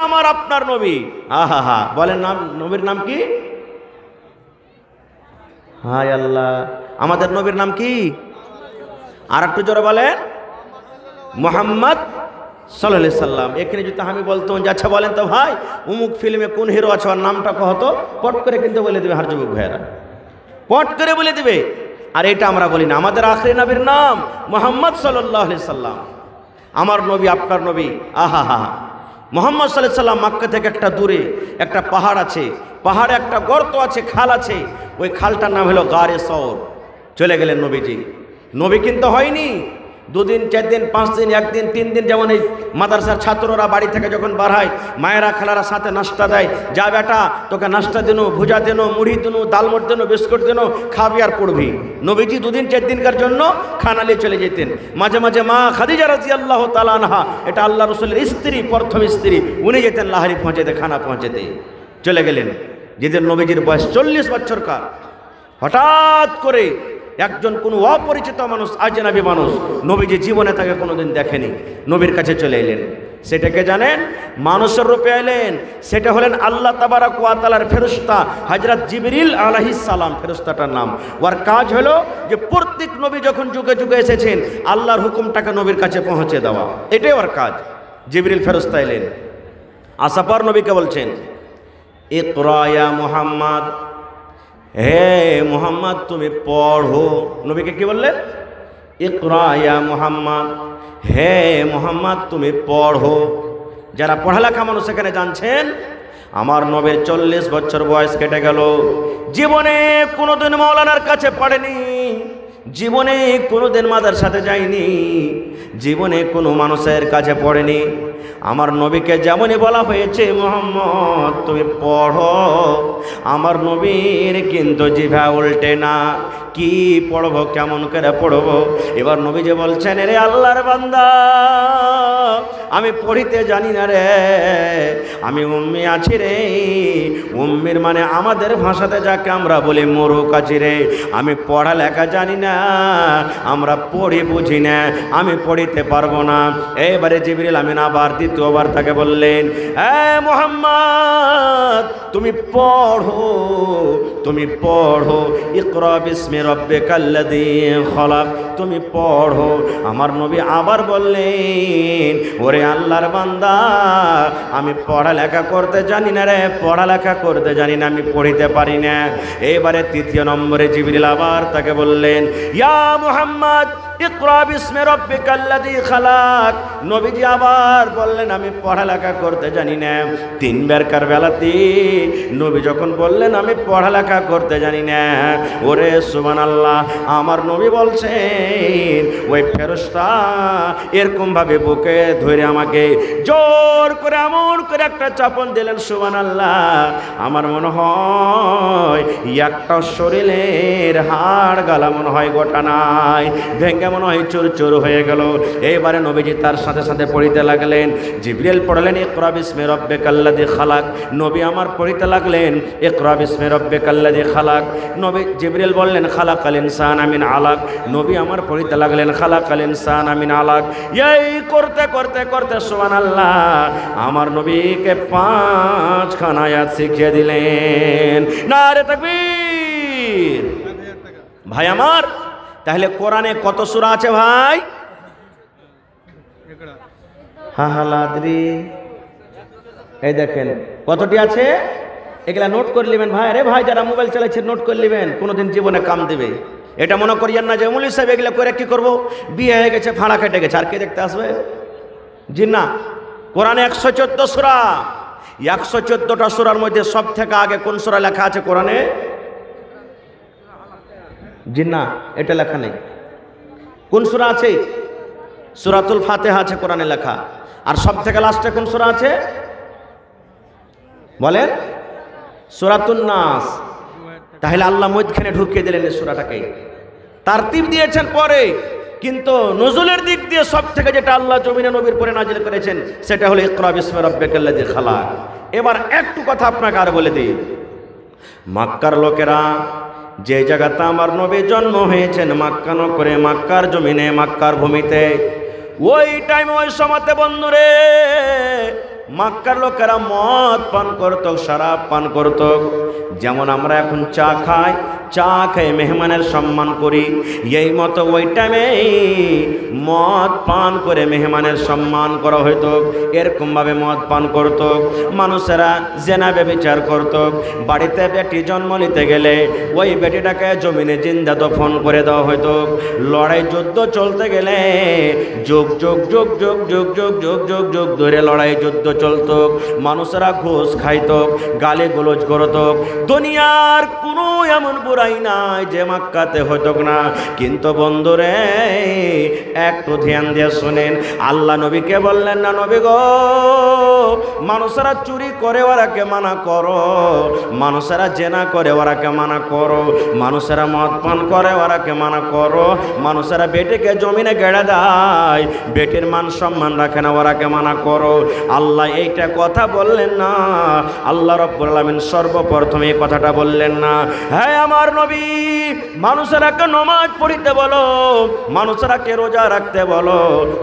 আমার আপনার নবী। আহা হা, বলেন নাম, নবীর নাম কি? হায় আল্লাহ, আমাদের নবীর নাম কি? আর একটু জোরে বলেন, মুহাম্মদ সাল্লাল্লাহু আলাইহি সাল্লাম। এখানে যদি আমি বলতাম যে আচ্ছা বলেন তো ভাই অমুক ফিল্মে কোন হিরো আছে, ওর নামটা কহতো, পট করে কিন্তু বলে দেবে হার যুবক ভাইয়েরা, পট করে বলে দেবে। আর এটা আমরা বলি না, আমাদের আখরি নবীর নাম মুহাম্মদ সাল্লাল্লাহু আলাইহি সাল্লাম, আমার নবী আপনার নবী। আহা হা, মুহাম্মদ সাল্লাল্লাহু আলাইহি সাল্লাম মক্কা থেকে একটা দূরে একটা পাহাড় আছে, পাহাড়ে একটা গর্ত আছে, খাল আছে, ওই খালটার নাম হলো গারে সওর। চলে গেলেন নবীজি। নবী কিন্তু হয়নি 2 দিন 4 দিন 5 দিন 1 দিন 3 দিন, যেমন এই মাদ্রাসার ছাত্ররা বাড়ি থেকে যখন বার হয় মায়েরা খালারা সাথে নাস্তা দেয়, যা বেটা তোকে নাস্তা দেনো, ভুজা দেনো, মুড়ি দেনো, ডালমুট দেনো, বিস্কুট দেনো, খাবি আর পড়বি। নবীজি 2 দিন 4 দিনকার জন্য খানা নিয়ে চলে যেতেন। মাঝে মাঝে মা খাদিজা রাদিয়াল্লাহু তাআলা আনহা, এটা আল্লাহ রাসূলের স্ত্রী, প্রথম স্ত্রী, উনি যেতেন লাহারি পৌঁছাতে, খানা পৌঁছাতে। চলে গেলেন। যেদিন নবীজির বয়স 40 বছরকার, হঠাৎ করে একজন কোন অপরিচিত মানুষ, আজনাবী মানুষ, নবীজি জীবনে তাকে কোনোদিন দেখেনি, নবীর কাছে চলে এলেন। সেটাকে জানেন? মানুষের রূপে এলেন। সেটা হলেন আল্লাহ তাবারক ওয়া তাআলার ফেরেশতা হযরত জিবরিল আলাইহিস সালাম, ফেরেশতাটার নাম। ওর কাজ হলো যে প্রত্যেক নবী যখন যুগে যুগে এসেছেন আল্লাহর হুকুমটাকে নবীর কাছে পৌঁছে দেওয়া, এটাই ওর কাজ। জিবরিল ফেরেশতা এলেন, আসার পর নবীকে বলছেন, ইকরা ইয়া মুহাম্মদ, হে মুহাম্মদ তুমি পড়ো। নবীকে কি বললেন? ইকরা ইয়া মুহাম্মদ, হে মুহাম্মদ তুমি পড়ো। যারা পড়ালেখা মানুষ এখানে জানছেন, আমার নবীর 40 বছর বয়স কেটে গেল, জীবনে কোনোদিন মাওলানার কাছে পড়েনি, জীবনে কোনোদিন মাদ্রাসাতে যায়নি, জীবনে কোনো মানুষের কাছে পড়েনি। আমার নবীকে যেমনই বলা হয়েছে মুহাম্মদ তুমি পড়ো, আমার নবীর কিন্তু জিভা উল্টে না, কি পড়বো, কেমন করে পড়বো। এবার নবী যে বলছেন, রে আল্লাহর বান্দা আমি পড়িতে জানি না রে, আমি উম্মি আছি রে। উম্মির মানে আমাদের ভাষাতে যাকে আমরা বলি মোরক আছি রে। আমি পড়ালেখা জানি না, আমরা পড়ি বুঝি না, আমি পড়িতে পারবো না। এবারে জিবরিল আমিন আবার দ্বিতীয়বার তাকে বললেন, হে মুহাম্মদ তুমি পড়ো, তুমি পড়ো, ইকরা বিসমি রাব্বিকাল্লাযী খলাক, তুমি পড়ো। আমার নবী আবার বললেন, ওরে আল্লাহর বান্দা আমি পড়ালেখা করতে জানি না রে, পড়ালেখা করতে জানি না, আমি পড়িতে পারি না। এবারে 3 নম্বরে জিবরিল আবার তাকে বললেন, ইয়া মুহাম্মদ ইকরা বিসমি রাব্বিকাল্লাযী খালাক। নবীজি আবার বললেন আমি পড়ালেখা করতে জানি না। 3 বারকার বেলাতে নবী যখন বললেন আমি পড়ালেখা করতে জানি না, ওরে সুবহানাল্লাহ, আমার নবী বলছেন ওই ফেরেশতা এরকম ভাবে বুকে ধরে আমাকে জোর করে এমন করে একটা চাপন দিলেন, সুবহানাল্লাহ, আমার মনে হয় একটা শরীরের হাড় গালা মনে হয় গোটা নাই, ভেঙে মনে হয় চোর চোর হয়ে গেল। এইবারে নবীজি তার সাথে সাথে পড়িতে লাগলেন। জিবরিল পড়লেন ইকরা বিসমি রাব্বিকাল্লাযী খালাক, নবী আমার পড়িতে লাগলেন ইকরা বিসমি রাব্বিকাল্লাযী খালাক। নবী জিবরিল বললেন খালাকাল ইনসানা মিন আলাক, নবী আমার পড়িতে লাগলেন খালাকাল ইনসানা মিন আলাক। এই করতে করতে করতে সুবহানাল্লাহ আমার নবীকে 5খানা আয়াত শিখিয়ে দিলেন। নারে তাকবীর। ভাই আমার, তাহলে কোরআনে কত সূরা আছে ভাই? হালাদ্রি, এই দেখেন কতটি আছে, এগুলা নোট করে নেবেন ভাই। আরে ভাই যারা মোবাইল চালাচ্ছেন নোট করে নেবেন, কোনোদিন জীবনে কাম দেবে। এটা মনে করিয়েন না যে মৌলভী সাহেব এগুলো করে কি করবো, বিয়ে হয়ে গেছে, ফাঁড়া কেটে গেছে, আর কে দেখতে আসবে? জি না, কোরআনে 114 সূরা, 114টা সূরার মধ্যে সব থেকে আগে কোন সূরা লেখা আছে কোরআনে? জি না, এটা লেখা নেই। কোন সূরা আছে? সূরাতুল ফাতিহা আছে কোরআনে লেখা। আর সব থেকে লাস্টে কোন সূরা আছে বলেন? সূরাতুন নাস। তাহলে আল্লাহ মধ্যখানে ঢুকিয়ে দিলেন এই সূরাটাকে, তারতিব দিয়েছেন পরে, কিন্তু নজুলের দিক দিয়ে সব থেকে যেটা আল্লাহ জমিনে নবীর পরে নাজিল করেছেন সেটা হলো ইকরা বিসমি রাব্বিকাল্লাযী খালাক। এবার একটু কথা আপনাকে আর বলে দিই, মক্কার লোকেরা যে জায়গাতে আমার নবী জন্ম হয়েছেন মক্কা নগরে, মক্কার জমিনে, মক্কার ভূমিতে, ওই টাইমে ওই সময়তে বন্ধুরে মক্কার লোকেরা মদ পান করত, শরাব পান করত। যেমন আমরা এখন চা খাই, চা খেয়ে মেহমানের সম্মান করি, এই মতো ওই টাইমে মদ পান করে মেহমানের সম্মান করা হইতো। এরকমভাবে মদ পান করত। মানুষেরা জেনা ব্যভিচার করত। বাড়িতে বেটি জন্ম নিতে গেলে ওই বেটিটাকে জমিনে জিন্দা দফন করে দেওয়া হইতো। লড়াই যুদ্ধ চলতে গেলে যুগ যুগ যুগ যুগ যুগ যুগ যুগ যুগ যুগ ধরে লড়াই যুদ্ধ চলত। মানুষেরা ঘুষ খাইত, গালি গোলজ করত। দুনিয়ার কোনো এমন বুড়াই নাই যে মক্কাতে হইতো না। কিন্তু বন্ধুরে একটু ধ্যান দিয়ে শুনেন, আল্লাহ নবীকে বললেন না, নবী গো, মানুষেরা চুরি করে ওরাকে মানা করো, মানুষেরা জেনা করে ওরাকে মানা করো, মানুষেরা মদ পান করে ওরাকে মানা করো, মানুষেরা বেটিকে জমিনে গেড়ে দেয়, বেটির মান সম্মান রাখে না, ওরাকে মানা করো। আল্লাহ এইটা কথা বললেন না। আল্লাহ রাব্বুল আলামিন সর্বপ্রথম এই কথাটা বললেন না। হ্যাঁ আমার নবী, মানুষেরাকে নামাজ পড়িতে বলো, মানুষেরাকে রোজা রাখতে বলো,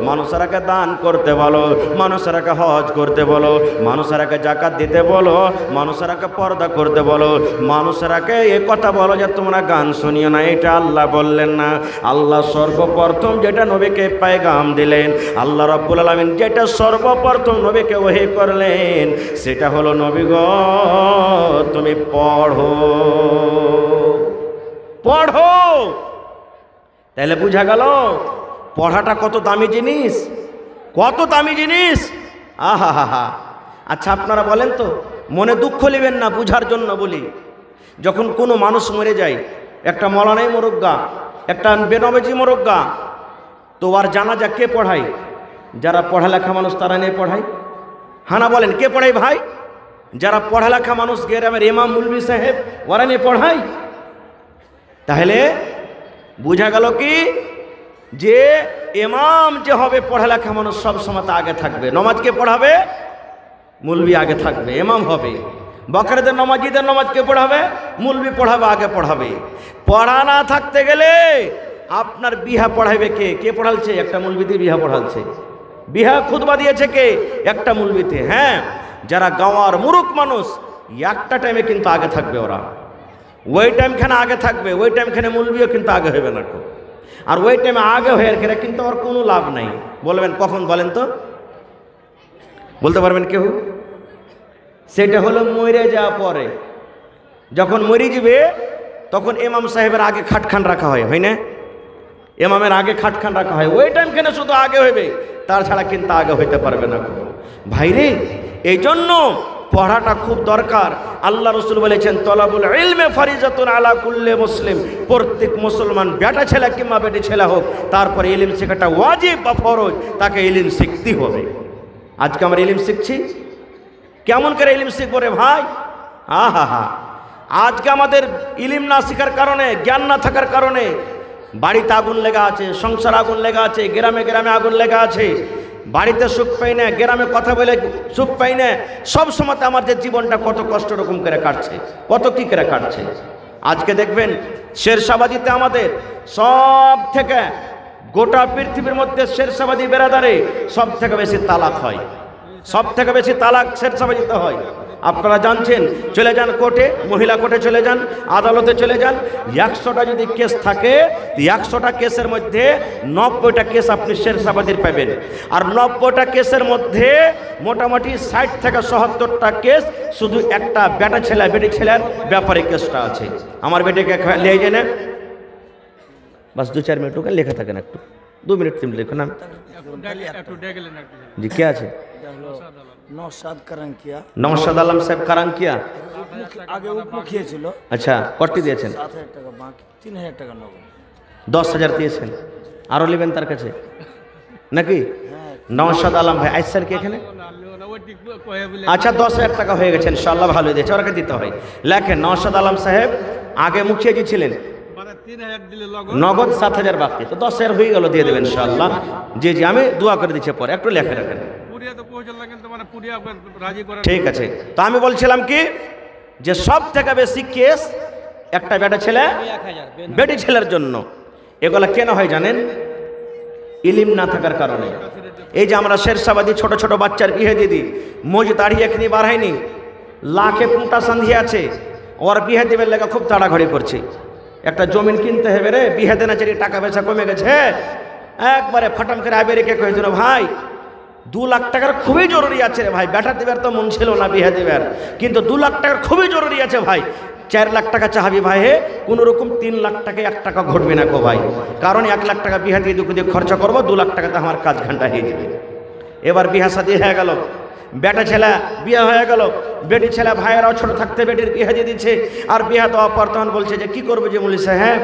মানুষেরাকে দান করতে বলো, মানুষেরাকে হজ করতে বলো, মানুষেরাকে যাকাত দিতে বলো, মানুষেরাকে পর্দা করতে বলো, মানুষেরাকে এ কথা বলো যে তোমরা গান শুনিও না। এটা আল্লাহ বললেন না। আল্লাহ সর্বপ্রথম যেটা নবীকে পায়গাম দিলেন, আল্লাহ রাব্বুল আলামিন যেটা সর্বপ্রথম নবীকে ওহী করলেন, সেটা হলো নবী গো তুমি পড়ো, পড়ো। তাহলে বুঝা গেল পড়াটা কত দামি জিনিস, কত দামি জিনিস। আহা হা হা। আচ্ছা আপনারা বলেন তো, মনে দুঃখ নেবেন না, বুঝার জন্য বলি। যখন কোনো মানুষ মরে যায়, একটা মৌলানাই মোরগ্গা, একটা বেনমাজি মোরগ্গা, তো আর জানাজা কে পড়ায়? যারা পড়ালেখা মানুষ তারা নিয়ে পড়ায়। হানা বলেন কে পড়ায় ভাই? যারা পড়ালেখা মানুষ, গ্রামের ইমাম মুলবি সাহেব, ওরা নিয়ে পড়ায়। তাহলে বুঝা গেল কি যে ইমাম যে হবে পড়ালেখা মানুষ সব সময় আগে থাকবে। নমাজকে পড়াবে মুলবি আগে থাকবে, ইমাম হবে। বকরেদের নমাজিদের নমাজকে পড়াবে মুলবি পড়াবে, আগে পড়াবে। পড়া না থাকতে গেলে আপনার বিহা পড়াইবে কে? কে পড়ালছে? একটা মুলবিতে বিহা পড়ালছে। বিহা খুতবা দিয়েছে কে? একটা মুলবিতে। হ্যাঁ, যারা গাঁওয়ার মুরুখ মানুষ একটা টাইমে কিন্তু আগে থাকবে, ওরা ওই টাইমখানে আগে থাকবে, ওই টাইমখানে মুলবিও কিন্তু আগে হবে না। আর ওই টাইমে আগে হয়ে গেলে কিন্তু আর কোনো লাভ নাই। বলবেন কখন? বলেন তো, বলতে পারবেন কেউ? সেটা হলো মরে যাওয়া পরে। যখন মরে যাবে তখন ইমাম সাহেবের আগে খাটখান রাখা হয়, হয় না? ইমামের আগে খাটখান রাখা হয়, ওই টাইমখানে শুধু আগে হইবে, তার ছাড়া কিন্তু আগে হইতে পারবে না ভাইরে। এই জন্য পড়াটা খুব দরকার। আল্লাহ রসুল বলেছেন, তলাবুল ইলমে ফারিজাতুন আলা কুল্লি মুসলিম, প্রত্যেক মুসলমান বেটা ছেলে কিংবা বেটি ছেলে হোক, তারপরে ইলম শেখাটা ওয়াজিব বা ফরজ, তাকে ইলম শিখতে হবে। আজকে আমরা ইলম শিখছি, কেমন করে ইলম শিখবো রে ভাই? আহা হা। আজকে আমাদের ইলম না শেখার কারণে, জ্ঞান না থাকার কারণে বাড়িতে আগুন লেগা আছে, সংসার আগুন লেগা আছে, গ্রামে গ্রামে আগুন লেগা আছে। বাড়িতে সুখ পাই না, গ্রামে কথা বলে সুখ পাই না। সব সময় আমাদের জীবনটা কত কষ্ট রকম করে কাটছে, কত কি করে কাটছে। আজকে দেখবেন শেরশাবাদীতে আমাদের সব থেকে, গোটা পৃথিবীর মধ্যে শেরশাবাদী বেরাদারে সব থেকে বেশি তালাক হয়, সব থেকে বেশি তালাক শেরশাবাদীতে হয়। আপনারা জানছেন, চলে যান কোর্টে, মহিলা কোর্টে চলে যান, আদালতে চলে যান। 100টা যদি কেস থাকে, 100টা কেসের মধ্যে 90টা কেস আপনি শেরশাবাদীর পাবেন। আর 90টা কেসের মধ্যে মোটামুটি 60 থেকে 70টা কেস শুধু একটা বেটা ছেলে বেটি ছেলের ব্যাপারে কেসটা আছে। আমার বেটিকে লিয়ে যায় না, বাস 2-4 মিনিট ওকে লেখা থাকে না, একটু 2 মিনিট 3 মিনিট লেখো না। জি, কে আছে? নওশাদ কারাঙ্কিয়া। নওশাদ আলম সাহেব কারাঙ্কিয়া আগে উপমুখিয়ে ছিল। আচ্ছা, কত দিয়েছেন? 7,000 টাকা বাকি, 3,000 টাকা নগদ। 10,000 দিয়েছেন, আরো নেবেন তার কাছে নাকি? নওশাদ আলম ভাই আইসার কি এখানে? আচ্ছা, 10,000 টাকা হয়ে গেছে ইনশাআল্লাহ, ভালো দিয়েছে, ওরাকে দিতে হয়। লেখেন, নওশাদ আলম সাহেব আগে মুখিয়ে ছিলেন, নগদ 7,000 বাকি, তো 10,000 হয়ে গেল, দিয়ে দেবেন ইনশাআল্লাহ। জি জি, আমি দোয়া করে দিচ্ছি, পরে একটু লেখে রাখেন। ঠিক আছে, তো আমি বলছিলাম কি যে সব থেকে বেশি কেস একটা বেটা ছেলে বেটি ছেলের জন্য। এগুলা কেন হয় জানেন? ইলিম না থাকার কারণে। এই যে আমরা শেরশাবাদী ছোট ছোট বাচ্চার বিয়ে দিদি, মোজ দাঁড়িয়ে এখনই বার হয়নি, লাখে পুঁটা সন্ধিয়ে আছে, ওর বিয়ে দেবের লেগে খুব তাড়াঘড়ি করছে। একটা জমিন কিনতে হবে রে, বিয়ে দেনা চারি টাকা পয়সা কমে গেছে, একবারে ফাটাম করে আবেরিকে কয়েছিল ভাই 2 লাখ টাকার খুবই জরুরি আছে রে ভাই, বেটা দেবার তো মন ছিল না বিয়ে দেবার, কিন্তু 2 লাখ টাকার খুবই জরুরি আছে ভাই। 4 লাখ টাকা চাহাবি ভাই, হে কোনো রকম 3 লাখ টাকা 1 টাকা ঘটবে না গো ভাই, কারণ 1 লাখ টাকা বিয়ে দিয়ে দুঃখ দিয়ে খরচা করবো, 2 লাখ টাকাতে আমার কাজ ঘন্টা হয়ে যাবে। এবার বিয়ে শাদী হয়ে গেল, বেটা ছেলে বিয়ে হয়ে গেল, বেটি ছেলে ভাইয়েরাও ছোট থাকতে বেটির বিয়ে দিয়ে দিচ্ছে, আর বিয়ে দেওয়ার পর তখন বলছে যে কি করবো যে বলিস, হ্যাঁ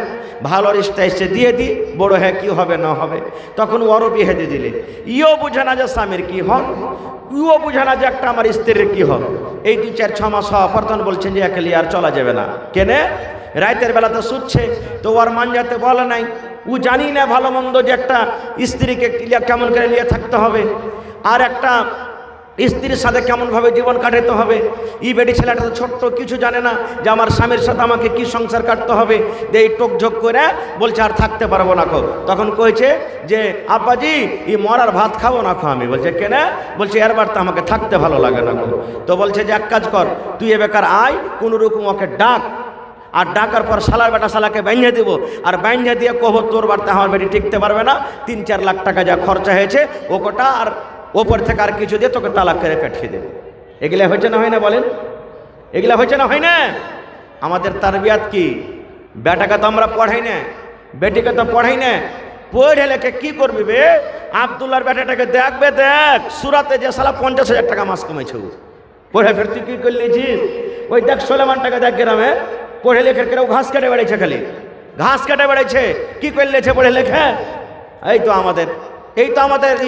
ভালো রিস্তা এসছে দিয়ে দি, বড় হ্যাঁ কি হবে না হবে, তখন ওরও বিয়ে দিয়ে দিলে। ইও বুঝে না যে স্বামীর কি হক, ইও বুঝে না যে একটা আমার স্ত্রীর কি হক। এই 2-4-6 মাস হওয়ার পর তখন বলছেন যে একেলি আর চলা যাবে না, কেনে রাতের বেলাতে শুচ্ছে, তো ওর মান যাতে বলে নাই, ও জানি না ভালো মন্দ যে একটা স্ত্রীকে কেমন করে নিয়ে থাকতে হবে, আর একটা স্ত্রীর সাথে কেমনভাবে জীবন কাটাতে হবে। এই বেটি ছেলেটা তো ছোট্ট, কিছু জানে না যে আমার স্বামীর সাথে আমাকে কি সংসার কাটতে হবে, এই টোকঝোক করে বলছে আর থাকতে পারবো না খো। তখন কইছে যে আব্বাজি এই মরার ভাত খাবো না খো। আমি বলছে কেন? বলছে এরবার তো আমাকে থাকতে ভালো লাগে না খো। তো বলছে যে এক কাজ কর, তুই এ বেকার আয়, কোনো রকম ওকে ডাক, আর ডাকার পর শালার বেটা শালাকে বাইন্ধে দিব, আর বাইন্ধে দিয়ে কহ তোর বাড়িতে আমার বেটি টিকতে পারবে না, 3-4 লাখ টাকা যা খরচা হয়েছে ও কোটা, আর ওপর থেকে আর কিছু দিয়ে তোকে তালাক করে পাঠিয়ে দেবো। এগুলা হয়েছে না হয় না বলেন? এগুলা হয়েছে না হয় না? আমাদের তারবিয়াত কি? বেটাকে তো আমরা পড়াই না, বেটিকে তো পড়াই না, পড়ে লেখে কি করবি বে? আবদুল্লাহর বেটাটাকে দেখবে, দেখ সুরাতে যে শালা 50,000 টাকা মাস কমেছে, পড়ে ফের তুই কি করলিছিস? ওই দেখ সোলেমান টাকা দেখ গ্রামে পড়ে লেখে কেউ ঘাস কেটে বেড়াইছে, খালি ঘাস কেটে বেড়াইছে, কি করলেছে পড়ে লেখে? এই তো আমাদের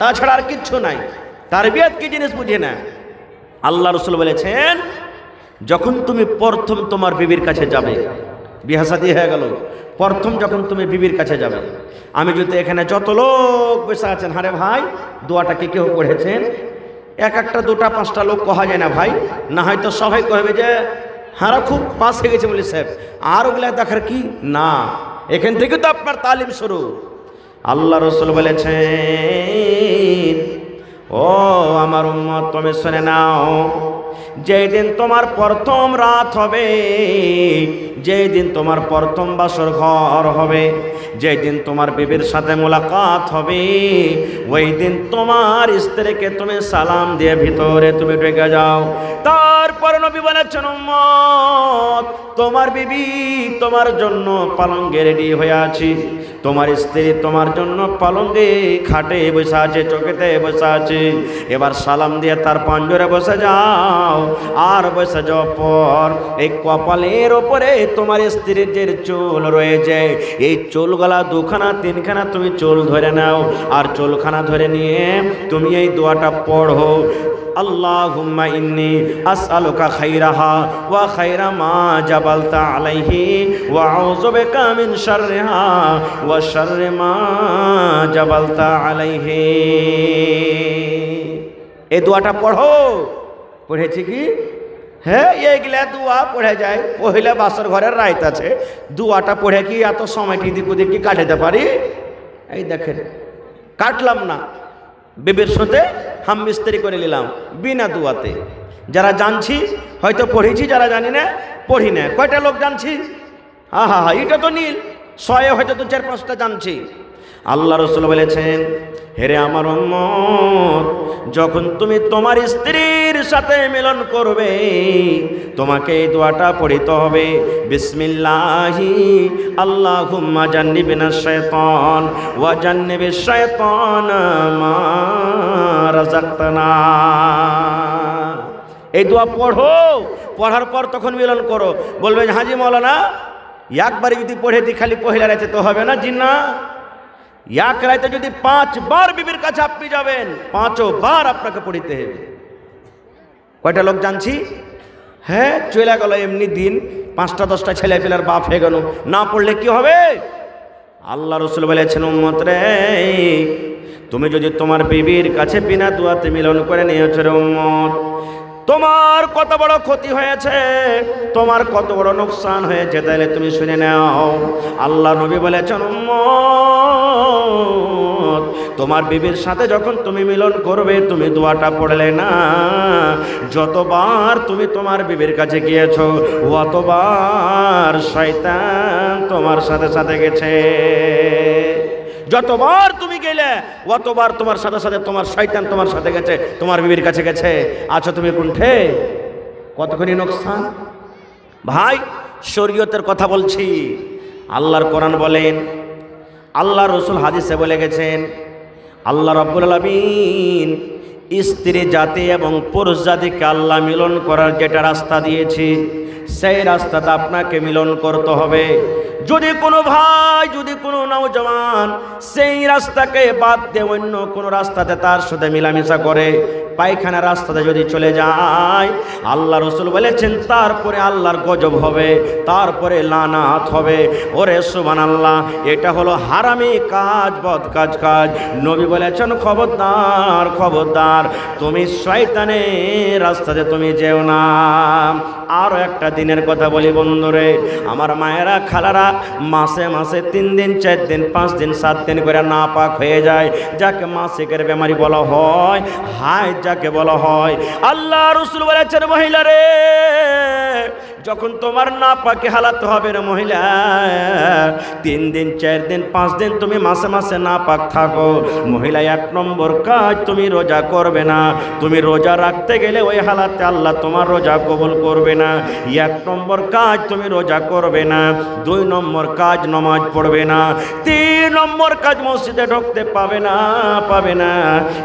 তাছাড়া আর কিচ্ছু নাই। তারবিয়াত কি জিনিস বুঝে না। আল্লাহ রাসূল বলেছেন যখন তুমি প্রথম তোমার বিবির কাছে যাবে, বিয়ে শাদী হয়ে গেল, প্রথম যখন তুমি বিবির কাছে যাবে, আমি যদি এখানে যত লোক বসে আছেন, হারে ভাই দোয়াটা কি কেউ পড়েছেন? একটা 2টা 5টা লোক কহা যায় না ভাই, না হয়তো সবাই কহবে যে হারা খুব পাস হয়ে গেছে বলে সাহেব, আর ওগুলা দেখার কি না, এখান থেকে তো আপনার তালিম শুরু। আল্লাহ রাসূল বলেছেন ও আমার উম্মত তুমি শুনে নাও, যেদিন তোমার প্রথম রাত হবে, যেদিন তোমার প্রথম বাসর ঘর হবে, যেদিন তোমার বিবির সাথে মোলাকাত হবে, ওই দিন তোমার স্ত্রীকে তুমি সালাম দিয়ে ভিতরে তুমি ঢুকে যাও। তারপর নবী বলেছেন উম্মত তোমার বিবি তোমার জন্য পালঙ্গে রেডি হয়ে আছে, তোমার স্ত্রী তোমার জন্য পালঙ্গে খাটে বসে আছে, চোখেতে বসে আছে, এবার সালাম দিয়ে তার পাঞ্জরে বসে যাও। আর বসে যাওয়ার পর এই কপালের ওপরে তোমার স্ত্রীর যে চুল রয়েছে, এই চুলগুলা 2খানা 3খানা তুমি চুল ধরে নাও, আর চুলখানা ধরে নিয়ে তুমি এই দোয়াটা পড়ো, আল্লাহুম্মা ইন্নী আসআলুকা খাইরাহা ওয়া খাইরা মা জাবালতা আলাইহি ওয়া আউযু বিকা মিন শাররিহা ওয়া শাররি মা জাবালতা আলাইহি। এই দোয়াটা পড়ো। পড়েছি কি? হ্যাঁ, এইগুলা দোয়া পড়ে যায়। পহিলা বাসর ঘরের রাইত আছে, দোয়াটা পড়ে কি এত সময়টি দিক ওদিক কি কাটাতে পারি? এই দেখেন কাটলাম না, বিবির সাথে হাম মিস্ত্রি করে নিলাম বিনা দোয়াতে। যারা জানছি হয়তো পড়েছি, যারা জানি না পড়ি না। কয়টা লোক জানছি? হা এটা তো নীল 100 হয়তো 2-4-5টা জানছি। আল্লাহ রাসূল বলেছেন হেরে আমার উম্মত, যখন তুমি তোমার স্ত্রীর সাথে মিলন করবে তোমাকে এই দোয়াটা পড়িতে হবে, বিসমিল্লাহি আল্লাহুম্মা জান্নিবিনাশ শাইতান ওয়া জান্নিবিশ শাইতানা মা রাযাকতানা। এই দোয়া পড়ো, পড়ার পর তখন মিলন করো। বলবে হাজি মাওলানা একবারে যদি পড়ে দিই খালি পহিলা রাতে তো হবে না, জি না, এক রাতে যদি 5 বার বিবির কাছে আপনি যাবেন 5 বার আপনাকে পড়িতে হবে। কয়টা লোক জানছি? হ্যাঁ, চলে গেল এমনি দিন, 5টা-10টা ছেলে পেলার বাপ হয়ে গেল, না পড়লে কি হবে? আল্লাহ রাসূল বলেছেন উম্মত রে, তুমি যদি তোমার বিবির কাছে বিনা দোয়াতে মিলন করে নিয়েছো রে উম্মত, তোমার কত বড় ক্ষতি হয়েছে, তোমার কত বড় নোকসান হয়েছে, তাইলে তুমি শুনে নাও। আল্লাহ নবী বলেছেন উম্মত তোমার বিবির সাথে যখন তুমি মিলন করবে তুমি দোয়াটা পড়লে না, যতবার তুমি তোমার বিবির কাছে গিয়েছো অতবার শয়তান তোমার সাথে সাথে গেছে। যতবার তুমি গেলে অতবার তোমার সাথে সাথে তোমার শয়তান তোমার সাথে গেছে, তোমার বিবির কাছে গেছে। আচ্ছা তুমি কোনঠে? কতখানি নোকসান ভাই। শরীয়তের কথা বলছি। আল্লাহর কোরআন বলেন, আল্লাহ রসুল হাদিসে বলে গেছেন, আল্লাহ রাব্বুল আলামিন স্ত্রী জাতি এবং পুরুষ জাতিকে আল্লাহ মিলন করার যেটা রাস্তা দিয়েছে সেই রাস্তাতে আপনাকে মিলন করতে হবে। যদি কোনো ভাই, যদি কোনো নওজওয়ান সেই রাস্তাকে বাদ দিয়ে অন্য কোনো রাস্তাতে তার সাথে মিলামিশা করে, পায়খানা রাস্তাতে যদি চলে যায়, আল্লাহ রসুল বলেছেন তারপরে আল্লাহর গজব হবে, তারপরে লানাত হবে। ওরে সুবহানাল্লাহ, এটা হলো হারামি কাজ, বদ কাজ। নবী বলেছেন খবরদার খবরদার, তুমি শয়তানের রাস্তাতে তুমি যেও না। আরও একটা দিনের কথা বলি বন্ধুরে, আমার মায়েরা খালারা মাসে মাসে 3 দিন 4 দিন 5 দিন 7 দিন করে নাপাক হয়ে যায়, যাকে মাসিকের বেমারি বলা হয়, হায় যাকে বলা হয়। আল্লাহ রাসূল বলেছেন মহিলা রে, যখন তোমার নাপাকে হালাতে হবে রে মহিলা, 3 দিন 4 দিন 5 দিন তুমি মাসে মাসে নাপাক থাকো, মহিলা 1 নম্বর কাজ তুমি রোজা করবে না। তুমি রোজা রাখতে গেলে ওই হালাতে আল্লাহ তোমার রোজা কবুল করবে না। 1 নম্বর কাজ তুমি রোজা করবে না। 2 নম্বর কাজ নামাজ পড়বে না। 3 নম্বর কাজ মসজিদে ঢুকতে পাবে না।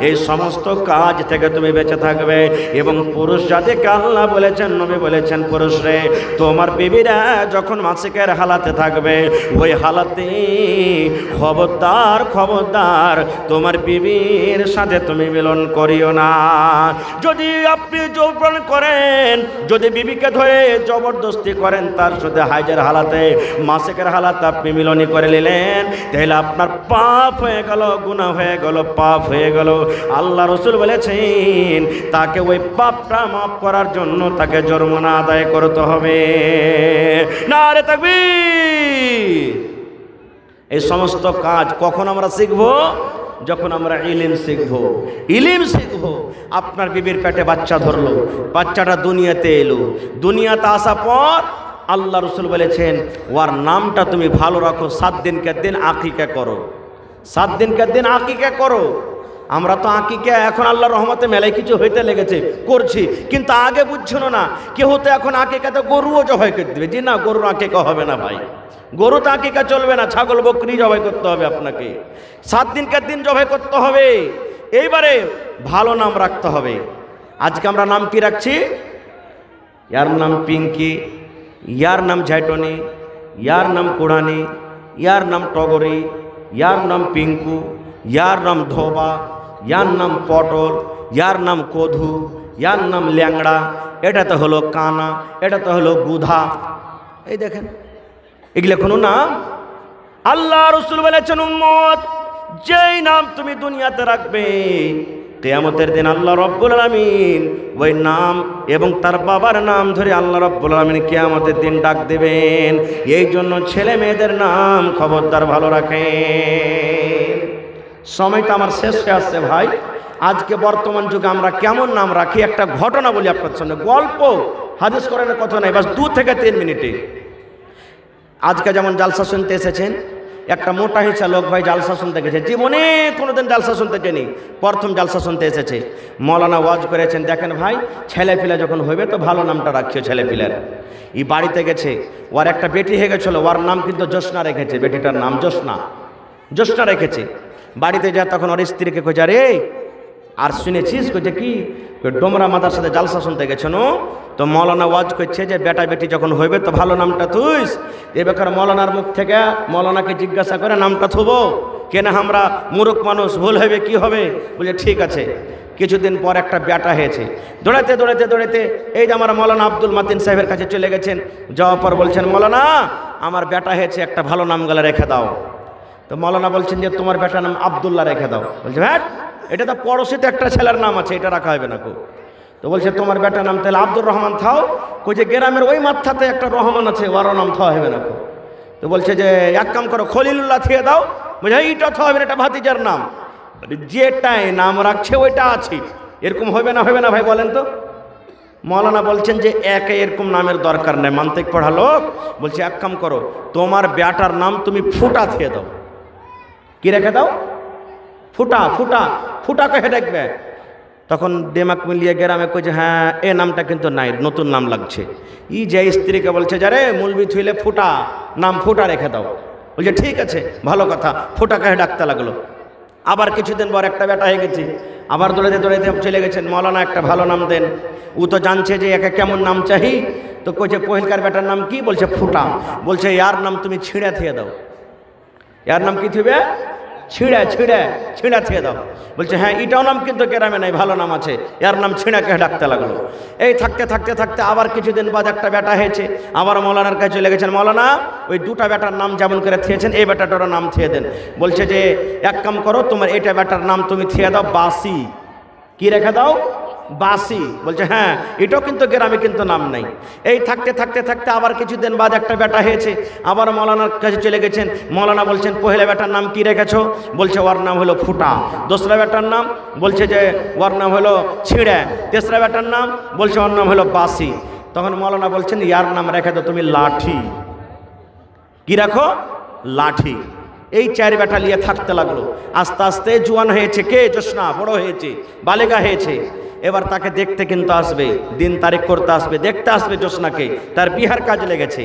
এই সমস্ত কাজ থেকে তুমি বেঁচে থাকবে। এবং পুরুষ জাতিকে আল্লাহ বলেছেন, নবী বলেছেন, পুরুষ রে তোমার বিবিরা যখন মাসিকের হালাতে থাকবে ওই হালাতে খবরদার খবরদার তোমার বিবির সাথে তুমি মিলন করিও না। যদি আপনি যৌবন করেন, যদি বিবিকে ধরে জবরদস্তি করেন তার সাথে হাইজের হালাতে মাসিকের হালাতে আপনি মিলনই করে নিলেন, তাহলে আপনার পাপ হয়ে গেল, গুনাহ হয়ে গেল, পাপ হয়ে গেল। আল্লাহ রাসূল বলেছেন তাকে ওই পাপটা মাফ করার জন্য তাকে জরিমানা আদায় করতে হবে। নারে তাকবীর। এই সমস্ত কাজ কখন আমরা শিখব? যখন আমরা ইলম শিখব। ইলম শিখব। আপনার বিবির পেটে বাচ্চা ধরলো, বাচ্চাটা দুনিয়াতে এলো, দুনিয়াতে আসার পর আল্লাহ রাসূল বলেছেন ওর নামটা তুমি ভালো রাখো, 7 দিনকার দিন আকিকা করো, 7 দিনকার দিন আকিকা করো। আমরা তো আকিকা এখন আল্লাহর রহমতে মেলায় কিছু হইতে লেগেছে, করছি, কিন্তু আগে বুঝছিল না। কেউ তো এখন আকিকাতে গরুও জবাই করে দেবে। জি না, গরুর আকিকা হবে না ভাই, গরু তো আকিকা চলবে না, ছাগল বকরি জবাই করতে হবে আপনাকে। 7 দিনকার দিন জবাই করতে হবে। এইবারে ভালো নাম রাখতে হবে। আজকে আমরা নাম কি রাখছি? ইয়ার নাম পিঙ্কি, ইয়ার নাম ঝাইটনি, ইয়ার নাম কুড়ানি, ইয়ার নাম টগরি, ইয়ার নাম পিঙ্কু, ইয়ার নাম ধোবা, ইয়ার নাম পটল, ইয়ার নাম কধু, ইয়ার নাম ল্যাংড়া, এটা তো হলো কানা, এটা তো হলো গুধা। এই দেখেন এগুলো কোনো নাম? আল্লাহ রাসূল বলেছেন উম্মত যেই নাম তুমি দুনিয়াতে রাখবে কিয়ামতের দিন আল্লাহ রাব্বুল আলামিন ওই নাম এবং তার বাবার নাম ধরে আল্লাহ রাব্বুল আলামিন কিয়ামতের দিন ডাক দেবেন। এই জন্য ছেলে মেয়েদের নাম খবরদার ভালো রাখেন। সময়টা আমার শেষ হয়ে আসছে ভাই। আজকে বর্তমান যুগে আমরা কেমন নাম রাখি একটা ঘটনা বলি আপনার সামনে, গল্প, হাদিস কোরআনের কথা নাই, বাস 2 থেকে 3 মিনিটে। আজকে যেমন জালসা শুনতে এসেছেন, একটা মোটা হিসা লোক ভাই জালসা শুনতে গেছে, জীবনে কোনোদিন জালসা শুনতে যায়নি, প্রথম জালসা শুনতে এসেছে। মৌলানা ওয়াজ করেছেন, দেখেন ভাই ছেলেপিলা যখন হইবে তো ভালো নামটা রাখিও ছেলেপিলার। ই বাড়িতে গেছে, ওর একটা বেটি হয়ে গেছিলো, ওর নাম কিন্তু জোসনা রেখেছে, বেটিটার নাম জোসনা রেখেছে। বাড়িতে যায় তখন ওর স্ত্রীকে খোঁজা রে আর শুনেছিস কইছে কি ডোমরা মাদার সাথে জালসা শুনতে গেছো নো, তো মৌলানা ওয়াজ করছে যে বেটা বেটি যখন হইবে তো ভালো নামটা থুইস। এ বেকার মৌলানার মুখ থেকে মৌলানাকে জিজ্ঞাসা করে নামটা থুবো কেন, আমরা মূর্খ মানুষ, ভুল হবে কি হবে, বলে ঠিক আছে। কিছুদিন পর একটা বেটা হয়েছে, দৌড়াতে দৌড়াতে দৌড়াতে এই যে আমার মৌলানা আব্দুল মাতিন সাহেবের কাছে চলে গেছেন। যাওয়ার পর বলছেন মৌলানা আমার বেটা হয়েছে, একটা ভালো নাম গলা রেখে দাও। তো মৌলানা বলছেন যে তোমার বেটার নাম আব্দুল্লাহ রেখে দাও। বলছে হ্যাঁ এটা তো পড়োশিতে একটা ছেলের নাম আছে, এটা রাখা হবে না কো। তো বলছে তোমার বেটার নাম তাহলে আব্দুর রহমান থাও, কই যে গ্রামের ওই মাথাতে একটা রহমান আছে, ওর নাম থাওয়া হবে না কো। তো বলছে যে এক কাম করো খলিলুল্লাহ থিয়ে দাও। বলছে এইটা থাওয়া হবে না, এটা ভাতিজার নাম। যেটাই নাম রাখছে ওইটা আছে, এরকম হবে না ভাই বলেন তো? মৌলানা বলছেন যে একে এরকম নামের দরকার নেই, মান্তিক পড়া লোক বলছে এক কাম করো, তোমার বেটার নাম তুমি ফুটা দিয়ে দাও। কি রেখে দাও? ফুটা ফুটা ফুটা কহে দেখবে। তখন দেমাক মিলিয়ে গ্রামে কইছে হ্যাঁ এ নামটা কিন্তু নাই, নতুন নাম লাগছে। ই যে স্ত্রীকে বলছে যারে মুলবি থুইলে ফুটা, নাম ফুটা রেখে দাও। বলছে ঠিক আছে ভালো কথা, ফুটা কহে ডাকতে লাগলো। আবার কিছুদিন পর একটা বেটা হয়ে গেছে, আবার দৌড়াতে দৌড়াতে চলে গেছেন, মৌলানা একটা ভালো নাম দেন। ও তো জানছে যে একে কেমন নাম চাহি, তো কইছে পহিলকার বেটার নাম কি? বলছে ফুটা। বলছে ইয়ার নাম তুমি ছিঁড়ে থিয়ে দাও। ইয়ার নাম কি থিবে? ছিঁড়া ছিঁড়া ছিঁড়া থিয়ে দাও। বলছে হ্যাঁ এটাও নাম কিন্তু গ্রামে নাই, ভালো নাম আছে, এর নাম ছিঁড়াকে ডাকতে লাগলো। এই থাকতে থাকতে থাকতে আবার কিছুদিন বাদ একটা বেটা হয়েছে, আবার মৌলানার কাছে চলে গেছেন, মৌলানা ওই দুটা বেটার নাম যেমন করে থিয়েছেন এই বেটাটারও নাম থিয়ে দেন। বলছে যে এক কাম করো, তোমার এটা বেটার নাম তুমি থিয়ে দাও বাসি। কি রেখে দাও? বাসি। বলছে হ্যাঁ এটাও কিন্তু গ্রামে কিন্তু নাম নাই। এই থাকতে থাকতে থাকতে আবার কিছুদিন বাদ একটা বেটা হয়েছে, আবার মৌলানার কাছে চলে গেছেন। মৌলানা বলছেন পহেলা বেটার নাম কি রেখেছো? বলছে ওর নাম হলো ফুটা। দোসরা বেটার নাম? বলছে যে ওর নাম হলো ছিঁড়ে। তেসরা বেটার নাম? বলছে ওর নাম হলো বাসি। তখন মৌলানা বলছেন ইয়ার নাম রেখে দাও তুমি লাঠি। কি রাখো? লাঠি। এই চার বেটা নিয়ে থাকতে লাগলো। আস্তে আস্তে জোয়ান হয়েছে কে? জোসনা বড় হয়েছে, বালেগা হয়েছে। এবার তাকে দেখতে কিন্তু আসবে, দিন তারিখ করতে আসবে, দেখতে আসবে জোসনাকে, তার বিহার কাজ লেগেছে।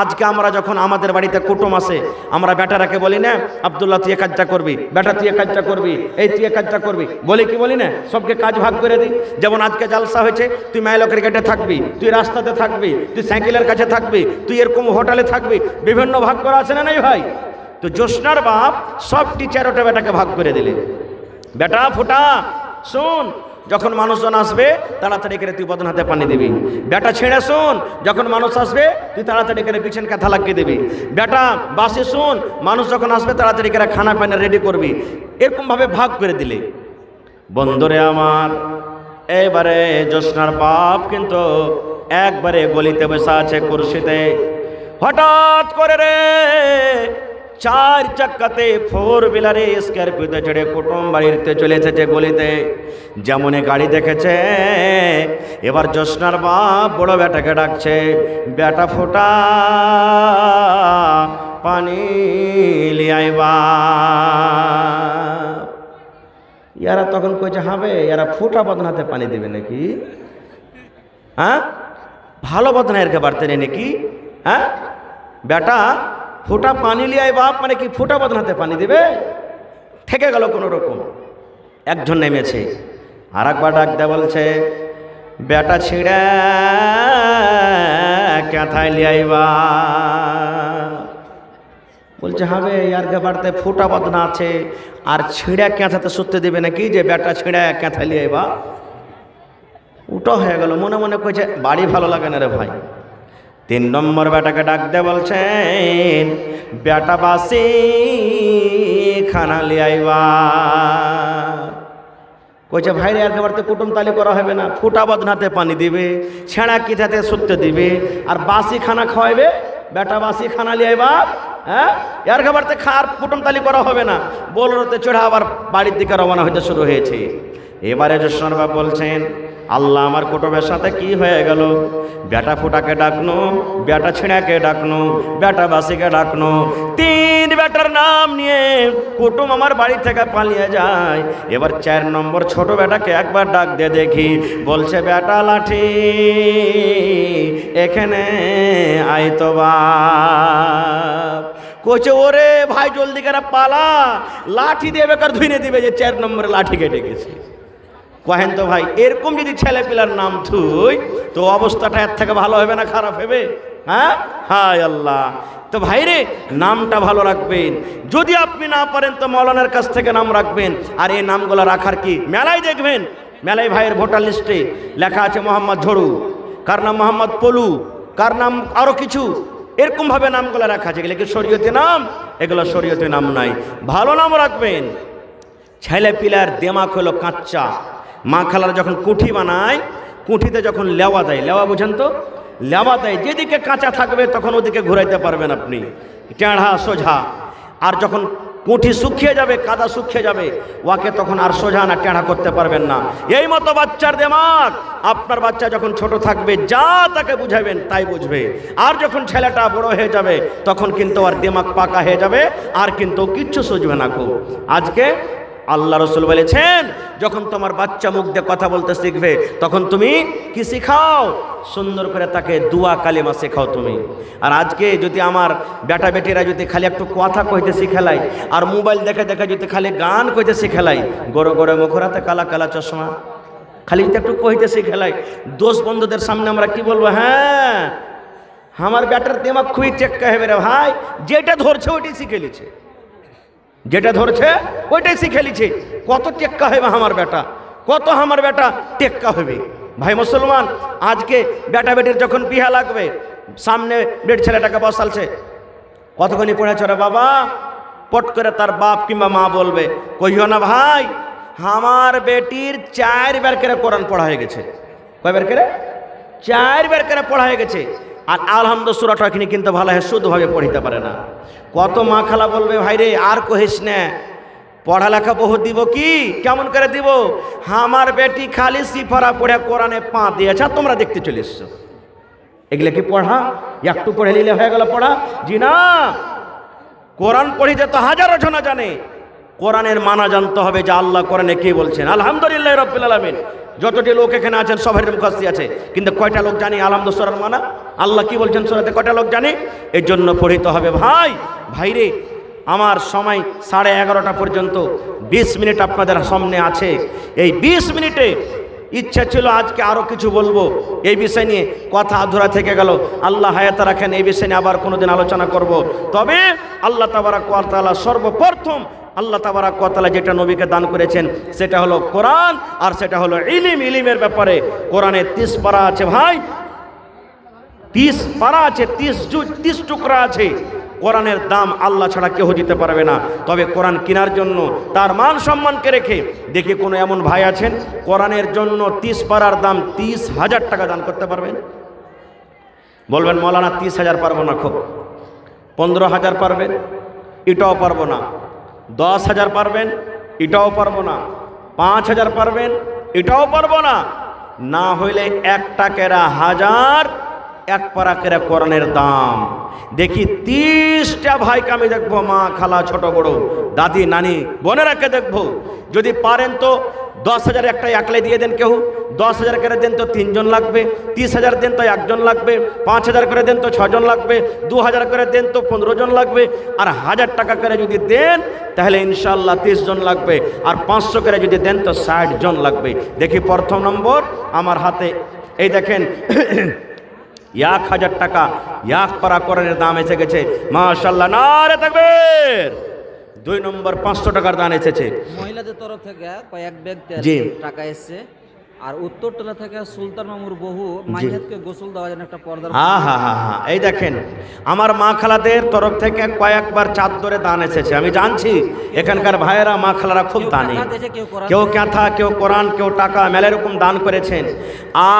আজকে আমরা যখন আমাদের বাড়িতে কুটুম আসে, আমরা বেটারাকে বলি না আব্দুল্লাহ তুই এ কাজটা করবি, বেটা তুই এ কাজটা করবি, এই তুই এ কাজটা করবি, বলি কি বলি না? সবকে কাজ ভাগ করে দিই। যেমন আজকে জালসা হয়েছে, তুই মাইলকের গেটে থাকবি, তুই রাস্তাতে থাকবি, তুই সাইকেলের কাছে থাকবি, তুই এরকম হোটেলে থাকবি, বিভিন্ন ভাগ করা আছে না নাই ভাই? তো জোসনার বাপ সব টিচারটা বেটাকে ভাগ করে দিলে, বেটা ফুটা শোন, যখন মানুষজন আসবে তাড়াতাড়ি করে তুই বদন হাতে পানি দিবি। বেটা ছেড়ে শোন, যখন মানুষ আসবে তুই তাড়াতাড়ি করে পিছন কাঁথা লাগিয়ে দিবি। বেটা বাসে শোন, মানুষ যখন আসবে তাড়াতাড়ি করে খানা পানি রেডি করবি। এরকমভাবে ভাগ করে দিলে। বন্ধুরে আমার, এবারে জোসনার বাপ কিন্তু একবারে গলিতে বসে আছে কুরসিতে। হঠাৎ করে রে চার চাক্কাতে ফোর বিলারে স্করপিওতে চড়ে কুটুম বাড়িতে চলে এসেছে গলিতে। যেমন গাড়ি দেখেছে, এবার জোসনার বাপ বড় বেটাকে ডাকছে, বেটা ফোটা পানি লিয়াইবা। ইয়ারা তখন কইছে হবে ইয়ারা ফুটা বদনাতে পানি দেবে নাকি? হ্যাঁ ভালো বদনা এরকে বাড়তে নেই নাকি? হ্যাঁ বেটা ফুটা পানি লিয়াই বাপ, মানে কি ফুটা বদনাতে পানি দেবে? ঠেকে গেল কোনো রকম। একজন নেমেছে, আর একবার ডাক দেয়া বলছে বেটা ছিঁড়ে ক্যাথায় লিয়াইবা। বলছে হবে ইয়ারকে বাড়তে ফুটা বদনা আছে, আর ছিঁড়ে ক্যাঁথাতে শুতে দেবে নাকি যে বেটা ছিঁড়ে ক্যাঁথা লিয়াইবা? উটো হয়ে গেল। মনে মনে কইছে বাড়ি ভালো লাগে না রে ভাই। 3 নম্বর বেটাকে ডাক দে বলছেন বেটা বাসি খানা লিয়াইবা। কইছে ভাই রে আর বাড়তে কুটুম তালি করা হবে না, ফুটা বদনাতে পানি দিবে, ছেঁড়া কিথাতে শুতে দিবে, আর বাসি খানা খাওয়াইবে। বেটা বাসি খানা লিয়াইবা। হ্যাঁ এর খাবারতে খার কুটুম তালি করা হবে না। বোলরতে চড়া আবার বাড়ির দিকে রওনা হইতে শুরু হয়েছে। এবারে জোসনার বাপ বলছেন আল্লাহ আমার কুটুমের সাথে কি হয়ে গেল? বেটা ফুটাকে ডাকনো, বেটা ছিঁড়াকে ডাকনো, বেটা বাসিকে ডাকনো, 3 বেটার নাম নিয়ে কুটুম আমার বাড়ি থেকে পালিয়ে যায়। এবার 4 নম্বর ছোট বেটাকে একবার ডাক দিয়ে দেখি। বলছে বেটা লাঠি এখানে আয় তো বাপ। কইছে ওরে ভাই জলদি করে পালা, লাঠি দিয়ে বেকার ধুইনে দিবে যে 4 নম্বরে লাঠি কেটে গেছে। কহেন তো ভাই এরকম যদি ছেলে পিলার নাম থুই তো অবস্থাটা এর থেকে ভালো হবে না খারাপ হবে? হ্যাঁ হায় আল্লাহ। তো ভাই রে নামটা ভালো রাখবেন। যদি আপনি না পারেন তো মৌলানার কাছ থেকে নাম রাখবেন। আর এই নামগুলো রাখার কি মেলায় দেখবেন, মেলায় ভাইয়ের ভোটার লিস্টে লেখা আছে মোহাম্মদ ঝড়ু, কার নাম মোহাম্মদ পলু, কার নাম আরও কিছু, এরকমভাবে নামগুলো রাখা আছে। এগুলো কি শরীয়তি নাম? এগুলো শরীয়তি নাম নাই। ভালো নাম রাখবেন। ছেলে পিলার দেমাক হলো কাঁচা। মা খালার যখন কুঠি বানায়, কুঠিতে যখন লেওয়া দেয়, লেওয়া বুঝেন তো, লেওয়া দেয় যেদিকে কাঁচা থাকবে তখন ওদিকে ঘুরাইতে পারবেন আপনি, টেঁড়া সোজা। আর যখন কুঠি শুকিয়ে যাবে, কাদা শুকিয়ে যাবে, ওকে তখন আর সোজা না টেঁড়া করতে পারবেন না। এই মতো বাচ্চার দিমাগ, আপনার বাচ্চা যখন ছোট থাকবে যা তাকে বুঝাবেন তাই বুঝবে, আর যখন ছেলেটা বড় হয়ে যাবে তখন কিন্তু আর দিমাগ পাকা হয়ে যাবে, আর কিন্তু কিচ্ছু সুঝবে না। খুব আজকে আল্লাহ রসুল বলেছেন, যখন তোমার বাচ্চা মুখ দিয়ে কথা বলতে শিখবে তখন তুমি কি শিখাও? সুন্দর করে তাকে দুয়া কালিমা শেখাও তুমি। আর আজকে যদি আমার বেটা বেটিরা যদি খালি একটু কথা কইতে শিখেলাই, আর মোবাইল দেখে দেখে যদি খালি গান কইতে শিখেলাই, গড়ে গড়ে মুখরাতে কালা কালা চশমা, খালি যদি একটু কইতে শিখেলাই, দোষ বন্ধুদের সামনে আমরা কি বলবো? হ্যাঁ, আমার বেটার দিমাগ খুবই টেক্কা হবে রে ভাই, যেটা ধরছে ওইটাই শিখে লিছে, যেটা ধরছে ওইটাই শিখে লিছে। কত টেক্কা হবে আমার বেটা, কত আমার বেটা টেক্কা হবে। ভাই মুসলমান, আজকে বেটা বেটির যখন বিহা লাগবে, সামনে বেট ছেলেটাকে বসালছে, কতক্ষণই পড়েছ রে বাবা, পট করে তার বাপ কিংবা মা বলবে, কইও না ভাই, আমার বেটির 4 বার করে কোরআন পড়া হয়ে গেছে। কয়বার করে? 4 বার করে পড়া হয়ে গেছে। আর আলহামদুলিল্লাহ সূরাটা এখানে কিন্তু ভালো হয়, শুদ্ধভাবে পড়িতে পারে না। কত মা খালা বলবে, ভাই রে আর কহিস না, পড়ালেখা বহু দিব কি, কেমন করে দিব, আমার বেটি খালি সিফারা পড়ে কোরআনে পা দিয়েছে, তোমরা দেখতে চলে এসছো। এগুলো কি পড়া? একটু পড়ে নিলে হয়ে গেল পড়া? জি না, কোরআন পড়িতে তো হাজারো জনা জানে, কোরআনের মানা জানতে হবে যে আল্লাহ কোরআনে কি বলছেন। আলহামদুলিল্লাহ রাব্বিল আলামিন, যতটি লোক এখানে আছেন সবার মুখস্থ আছে, কিন্তু কয়টা লোক জানি আলহামদুলিল্লাহ সূরার মানা, আল্লাহ কি বলছেন সূরাতে, কয়টা লোক জানি? এর জন্য পড়িতে হবে ভাই। ভাইরে আমার সময় 11:30 পর্যন্ত 20 মিনিট আপনাদের সামনে আছে। এই 20 মিনিটে ইচ্ছা ছিল আজকে আরও কিছু বলবো, এই বিষয় নিয়ে কথা আধুরা থেকে গেল। আল্লাহ হায়াতে রাখেন, এই বিষয় নিয়ে আবার কোনোদিন আলোচনা করব। তবে আল্লাহ তাবারাক ওয়া তাআলা সর্বপ্রথম আল্লাহ তাবারাক ওয়া তাআলা যেটা নবীকে দান করেছেন সেটা হলো কোরআন, আর সেটা হলো ইলম। ইলমের ব্যাপারে কোরআনে 30 পারা আছে ভাই, 30 পারা আছে, 30 টুকরা আছে। কোরআনের দাম আল্লাহ ছাড়া কেউ দিতে পারবে না। তবে কোরআন কেনার জন্য তার মান সম্মানকে রেখে দেখি কোনো এমন ভাই আছেন কোরআনের জন্য 30 পারার দাম 30,000 টাকা দান করতে পারবেন? বলবেন মৌলানা 30,000 পারবো না, খুব 15,000 পারবেন, এটাও পারবো না। 10,000 পারবেন, এটাও পারবো না। 5,000 পারবেন, এটাও পারবো না। না হইলে 1 টাকারা 1000, 1 পারা করে কোরআনের দাম। দেখি 30টা ভাইকে আমি দেখবো, মা খালা ছোট বড় দাদি নানি বোনেরাকে দেখবো। যদি পারেন তো 10,000 একটা একলে দিয়ে দেন, কেউ 10,000 করে দেন তো 3 জন লাগবে, 30,000 দেন তো 1 জন লাগবে, 5,000 করে দেন তো 6 জন লাগবে, 2,000 করে দেন তো 15 জন লাগবে, আর 1000 টাকা করে যদি দেন তাহলে ইনশাল্লাহ 30 জন লাগবে, আর 500 করে যদি দেন তো 60 জন লাগবে। দেখি প্রথম নম্বর আমার হাতে, এই দেখেন 1000 টাকা 1 পারা কোরআনের দাম এসে গেছে, মাশাআল্লাহ, নারে তাকবীর। 2 নম্বর 500 টাকার দান এসেছে মহিলাদের তরফ থেকে কয়েক ব্যক্তি জি। টাকা এসেছে। আর উত্তরতলা থেকে সুলতান মামুর বহু মাইয়াতকে গোসল দেওয়ার জন্য একটা পর্দা। এই দেখেন আমার মা খালাদের তরফ থেকে কয়েকবার চাদরে দান এসেছে। আমি জানছি এখানকার ভাইয়েরা মা খালারা খুব দানি, কেউ কাঁথা, কেউ কোরআন, কেউ টাকা, মেলা রকম দান করেছেন।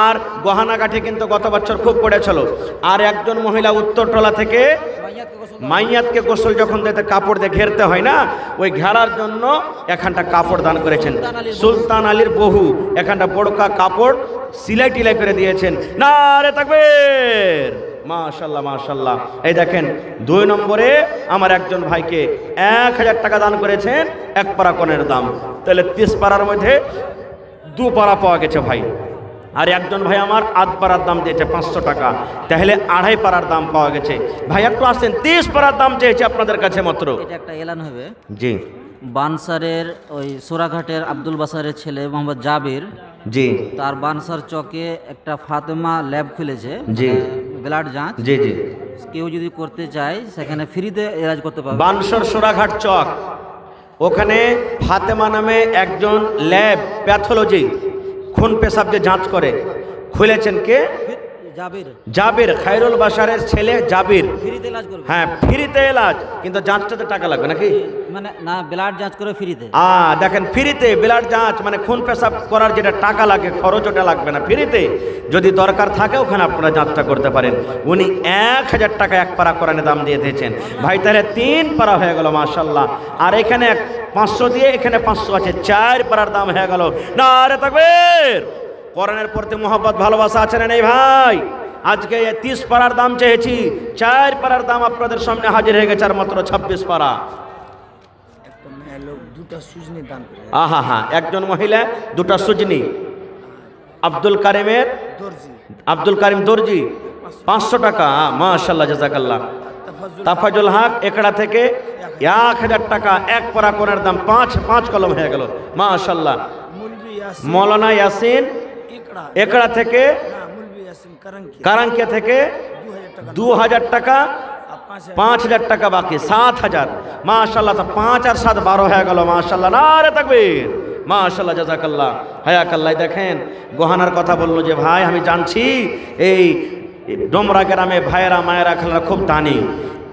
আর গহনাগাঠি কিন্তু গত বছর খুব পড়েছিল। আর একজন মহিলা উত্তরতলা থেকে মাইয়াতকে গোসল যখন দিতে কাপড় দিয়ে ঘেরতে হয় না, ওই ঘেরার জন্য এখানটা কাপড় দান করেছেন। সুলতান আলীর বহু এখানটা বড়কা কাপড় সিলাই টিলাই করে দিয়েছেন, নারে তাকবীর, মাশাআল্লাহ মাশাআল্লাহ। এই দেখেন 2 নম্বরে আমার একজন ভাইকে 1000 টাকা দান করেছেন 1 পারা কোরআনের দাম। তাহলে 30 পারার মধ্যে 2 পারা পাওয়া গেছে ভাই। আর একজন ভাই আমার 8 পারার দাম দিয়েছে 500 টাকা, তাহলে 2.5 পারার দাম পাওয়া গেছে। ভাই একটু আসেন, 30 পারার দাম চেয়েছে আপনাদের কাছে মাত্র। এটা একটা এলান হবে জি। বানসারের ওই সোরাঘাটের আব্দুল বাসারের ছেলে মোহাম্মদ জাবির, জি, তার বানসার চকে একটা ফাতেমা ল্যাব খুলেছে, জি, ব্লাড যাঁচ। জি জি, কেউ যদি করতে চায় সেখানে ফ্রিতে এলাজ করতে পারবে। বানসর সোরাঘাট চক, ওখানে ফাতেমা নামে একজন ল্যাব প্যাথোলজি খুন পেশাব যে যাঁচ করে খুলেছেন। কে? জাবির জাবির, খায়রুল বাশারের ছেলে জাবির। ফ্রিতে ইলাজ করবে। হ্যাঁ, ফ্রিতে এলাজ, কিন্তু যাঁচটাতে টাকা লাগবে নাকি? মানে না, ব্লাড যাঁচ করে ফ্রিতে। দেখেন, ফ্রিতে ব্লাড যাঁচ মানে খুন পেশাব করার যেটা টাকা লাগে, খরচ ওটা লাগবে না, ফ্রিতে। যদি দরকার থাকে ওখানে আপনারা যাঁচটা করতে পারেন। উনি 1000 টাকা এক পারা কোরআনে দাম দিয়ে দিয়েছেন ভাই, তাহলে 3 পারা হয়ে গেল মাশাআল্লাহ। আর এখানে 500 দিয়ে, এখানে 500 আছে, 4 পারার দাম হয়ে গেল। নারে তাকবীর! কোরআনের প্রতি মোহব্বত ভালোবাসা আছে না নেই ভাই? আজকে 30 পারার দাম চেয়েছি, 4 পারার দাম আপনাদের সামনে হাজির হয়ে গেছে, আর মাত্র 26 পারা। একটা মেয়ে লোক 2টা সুজনি দান করে, আহা, একজন মহিলা 2টা সুজনি। আব্দুল কারিমের, আব্দুল কারিম দর্জি 500 টাকা। মাশাআল্লাহ, জাযাকাল্লাহ। তাফাজুল হক একড়া থেকে 1000 টাকা এক পারা কোরআনের দাম, 5 কলম হয়ে গেল মাশাআল্লাহ। মুলবি ইয়াসিন মৌলানা ইয়াসিন একড়া, একড়া থেকে, না মুলবি ইয়াসিন কারাঙ্কি কারাঙ্কিয়া থেকে 2000 টাকা, 5000 টাকা বাকি, 7000 মাশাআল্লাহ। তো 5 আর 7 12 হয়ে গেল মাশাআল্লাহ। নারে তাকবীর! মাশাআল্লাহ, জাযাকাল্লাহ, হায়াকাল্লাহ। দেখেন, গহনার কথা বললো যে ভাই আমি জানছি এই ডোমরা গ্রামে ভাইয়েরা মায়েরা খেলারা খুব দানি।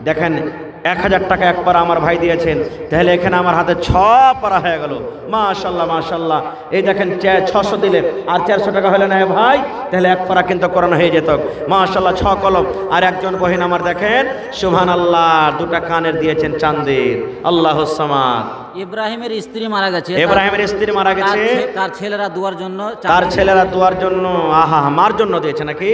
দেখেন, 1000 টাকা এক পারা আমার ভাই দিয়েছেন, তাহলে এখানে আমার হাতে 6 পারা হয়ে গেল মাশাআল্লাহ, মাশাআল্লাহ। এই দেখেন, 600 দিলে আর 400 টাকা হলে না ভাই, তাহলে এক পারা কিন্তু কোরআন হয়ে যেত মাশাআল্লাহ। 6 কলম। আর একজন বহিন আমার দেখেন, সুবহানাল্লাহ, 2টা কানের দিয়েছেন চাঁদের। আল্লাহুস সামাদ। ইব্রাহিমের স্ত্রী মারা গেছে, ইব্রাহিমের স্ত্রী মারা গেছে, তার ছেলেরা দুয়ার জন্য, তার ছেলেরা দুয়ার জন্য, আহা, মার জন্য দিয়েছে নাকি?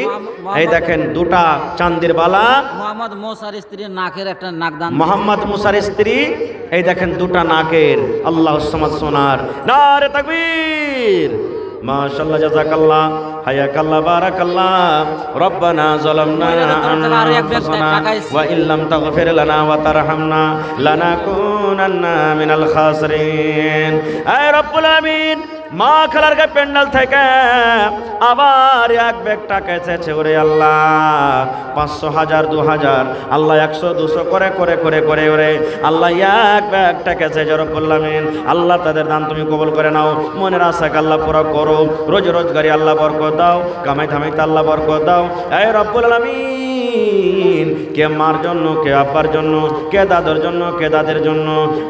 এই দেখেন, 2টা চাঁদের বালা। মোহাম্মদ মুসার স্ত্রীর নাকের একটা নাক দান, মোহাম্মদ মুসার স্ত্রী, এই দেখেন 2টা নাকের। আল্লাহুস সামাদ, সোনার। নারে তাকবীর! মাশাআল্লাহ, জাযাকাল্লাহ, হায়াকাল্লাহ, বারাকাল্লাহ। রব্বানা যালামনা আনফুসানা ওয়া ইল্লাম তাগফির লানা ওয়া তারহামনা লানাকুনান্না মিনাল খাসিরিন। আয় রব্বুল আমিন, মা খালার প্যান্ডেল থেকে আবার 1 ব্যাগ টাকা এসেছে ওরে আল্লাহ, 500, 1000, 2000, আল্লাহ 100, 200 করে করে করে করে ওরে আল্লাহ 1 ব্যাগ টাকা এসেছে রব্বুল আমিন। আল্লাহ তাদের দান তুমি কবুল করে নাও, মনের আশাকে আল্লাহ পুরো করো, রোজ রোজগারি আল্লাহ বরকত দাও, কামাই ধামাইতে আল্লাহ বরকত দাও। এ রব্বুল আমিন, কে মার জন্য, কে আব্বার জন্য, কে দাদুর জন্য, কে দাদের জন্য,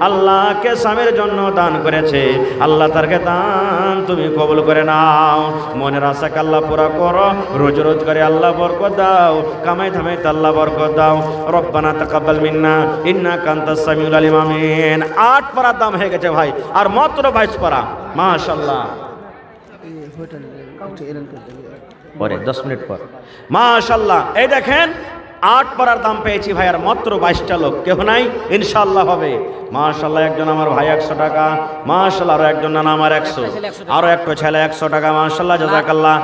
আল্লাহ কে স্বামীর জন্য দান করেছে, আল্লাহ তারকে দান তুমি কবুল করে নাও, মনের আশাকে আল্লাহ পুরা করো, রোজ রোজগারি আল্লাহ বরকত দাও, কামাই ধামাইতে আল্লাহ বরকত দাও। রব্বানা তাকাব্বাল মিন্না ইন্নাকা আনতাস সামিউল আলিম। আমিন। 8 পারার দাম হয়ে গেছে ভাই, আর মাত্র 22 পারা মাশাআল্লাহ। পরে 10 মিনিট পর মাশাআল্লাহ। এই দেখেন, 8 পারার দাম পেয়েছি ভাই, আর মাত্র 22টা লোক, কেউ নাই, ইনশাআল্লাহ হবে মাশাআল্লাহ। একজন আমার ভাই 100 টাকা মাশাআল্লাহ, আরো একজন নানা আমার 100, আরো একটা ছেলে 100 টাকা মাশাআল্লাহ, জাযাকাল্লাহ।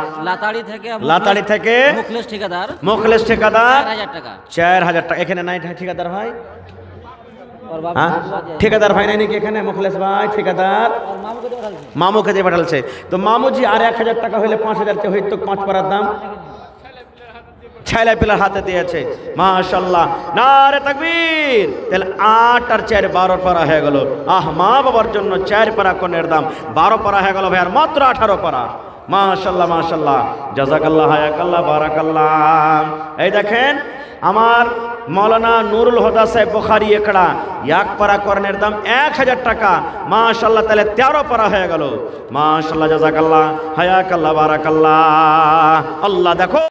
লাতাড়ি থেকে মুখলেস ঠিকাদার 4000 টাকা। এখানে নাই ঠিকাদার ভাই? হ্যাঁ, ঠিকাদার ভাই নাই নাকি এখানে? মুখলেস ভাই ঠিকাদার মামুকে দিয়ে পাঠালছে, তো মামুজি আর 1000 টাকা হলে 5000 হইতো 5 পারার দাম, ছেলে পেলার হাতে দিয়েছে মাশাআল্লাহ। নারে তাকবীর! তাহলে 8 আর 4 12 পারা হয়ে গেল। মা বাবার জন্য 4 পারা কোনের দাম 12 পারা হয়ে গেল ভাই, আর মাত্র 18 পারা মাশাআল্লাহ, মাশাআল্লাহ, জাযাকাল্লাহ, হায়াকাল্লাহ, বারাকাল্লাহ। এই দেখেন, আমার মৌলানা নুরুল হুদা সাহেব বুখারী একড়া 1 পারা কোরআনের দাম 1000 টাকা মাশাআল্লাহ, তাহলে 13 পারা হয়ে গেল মাশাআল্লাহ, জাযাকাল্লাহ, হায়াকাল্লাহ, বারাকাল্লাহ। আল্লাহ দেখো